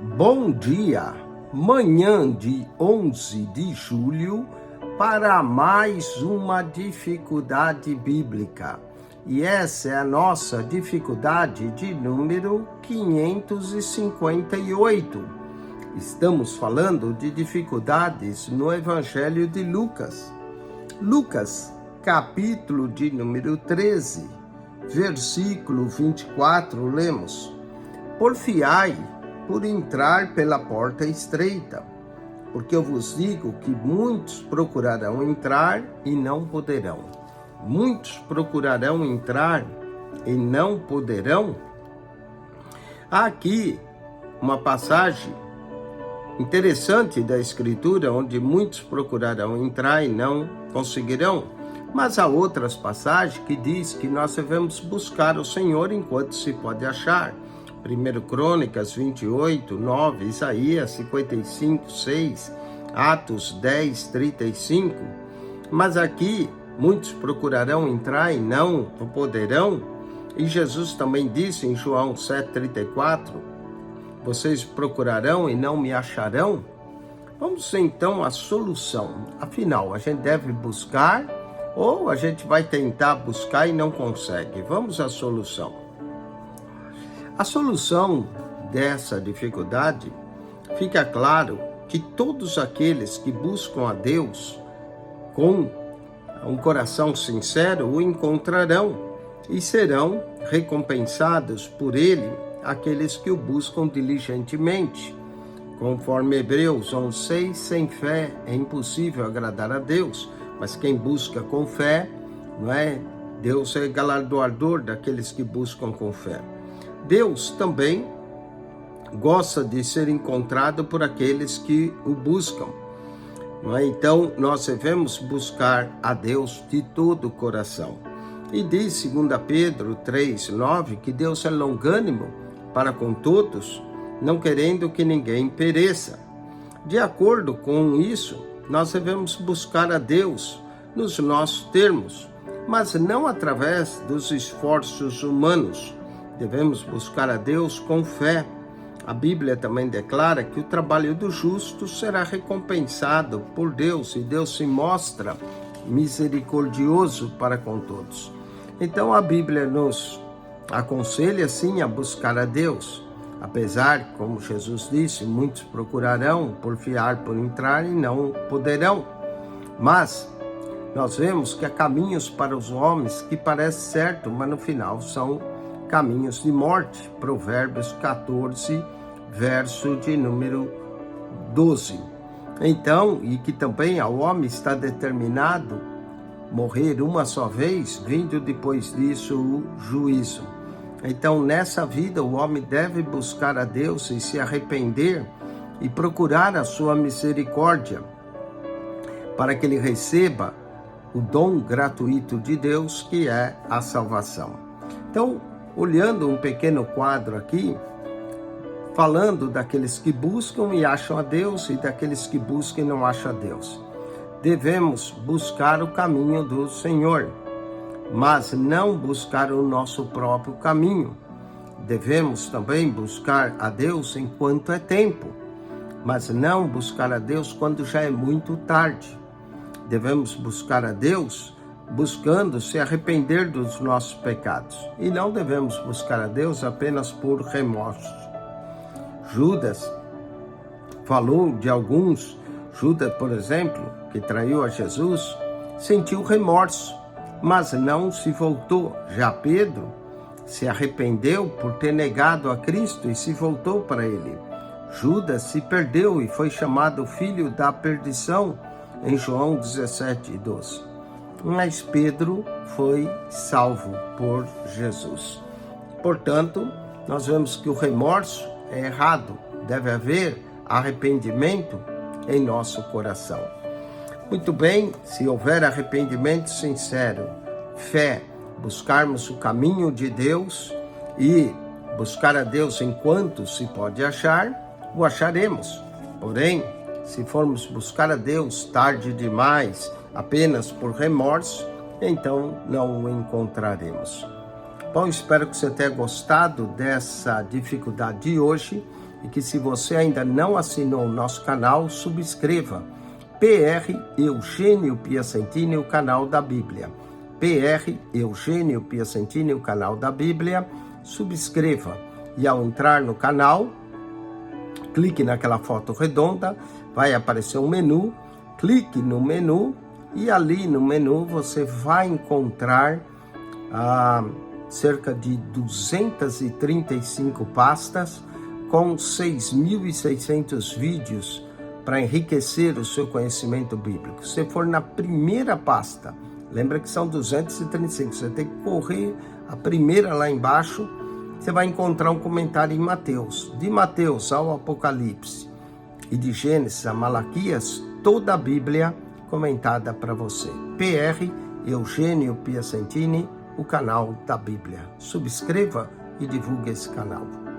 Bom dia, manhã de 11 de julho, para mais uma dificuldade bíblica. E essa é a nossa dificuldade de número 558. Estamos falando de dificuldades no Evangelho de Lucas. Lucas, capítulo de número 13, versículo 24, lemos: Porfiai por entrar pela porta estreita, porque eu vos digo que muitos procurarão entrar e não poderão. Muitos procurarão entrar e não poderão. Há aqui uma passagem interessante da Escritura, onde muitos procurarão entrar e não conseguirão. Mas há outras passagens que diz que nós devemos buscar o Senhor enquanto se pode achar. 1 Crônicas 28, 9, Isaías 55, 6, Atos 10, 35. Mas aqui, muitos procurarão entrar e não poderão. E Jesus também disse em João 7, 34, vocês procurarão e não me acharão. Vamos então à solução. Afinal, a gente deve buscar ou a gente vai tentar buscar e não consegue? Vamos à solução. A solução dessa dificuldade, fica claro que todos aqueles que buscam a Deus com um coração sincero o encontrarão e serão recompensados por Ele aqueles que o buscam diligentemente. Conforme Hebreus 11:6, sem fé é impossível agradar a Deus, mas quem busca com fé, Deus é galardoador daqueles que buscam com fé. Deus também gosta de ser encontrado por aqueles que o buscam. Então, nós devemos buscar a Deus de todo o coração. E diz 2 Pedro 3:9 que Deus é longânimo para com todos, não querendo que ninguém pereça. De acordo com isso, nós devemos buscar a Deus nos nossos termos, mas não através dos esforços humanos. Devemos buscar a Deus com fé. A Bíblia também declara que o trabalho do justo será recompensado por Deus e Deus se mostra misericordioso para com todos. Então a Bíblia nos aconselha sim a buscar a Deus. Apesar, como Jesus disse, muitos procurarão porfiar por entrar e não poderão. Mas nós vemos que há caminhos para os homens que parecem certo, mas no final são caminhos de morte. Provérbios 14, verso de número 12. Então, e que também ao homem está determinado morrer uma só vez, vindo depois disso o juízo. Então, nessa vida, o homem deve buscar a Deus e se arrepender e procurar a sua misericórdia, para que ele receba o dom gratuito de Deus, que é a salvação. Então, olhando um pequeno quadro aqui, falando daqueles que buscam e acham a Deus e daqueles que buscam e não acham a Deus. Devemos buscar o caminho do Senhor, mas não buscar o nosso próprio caminho. Devemos também buscar a Deus enquanto é tempo, mas não buscar a Deus quando já é muito tarde. Devemos buscar a Deus buscando se arrepender dos nossos pecados. E não devemos buscar a Deus apenas por remorso. Judas falou de alguns. Judas, por exemplo, que traiu a Jesus, sentiu remorso, mas não se voltou. Já Pedro se arrependeu por ter negado a Cristo e se voltou para ele. Judas se perdeu e foi chamado filho da perdição em João 17:12. Mas Pedro foi salvo por Jesus. Portanto, nós vemos que o remorso é errado. Deve haver arrependimento em nosso coração. Muito bem, se houver arrependimento sincero, fé, buscarmos o caminho de Deus e buscar a Deus enquanto se pode achar, o acharemos. Porém, se formos buscar a Deus tarde demais, apenas por remorso, então não o encontraremos. Bom, espero que você tenha gostado dessa dificuldade de hoje e que se você ainda não assinou o nosso canal, subscreva. PR Eugênio Piacentini, o canal da Bíblia. PR Eugênio Piacentini, o canal da Bíblia. Subscreva. E ao entrar no canal, clique naquela foto redonda, vai aparecer um menu, clique no menu e ali no menu você vai encontrar cerca de 235 pastas com 6.600 vídeos para enriquecer o seu conhecimento bíblico. Se for na primeira pasta, lembra que são 235, você tem que correr a primeira lá embaixo, você vai encontrar um comentário em Mateus. De Mateus ao Apocalipse e de Gênesis a Malaquias, toda a Bíblia comentada para você. PR Eugênio Piacentini, o canal da Bíblia. Subscreva e divulgue esse canal.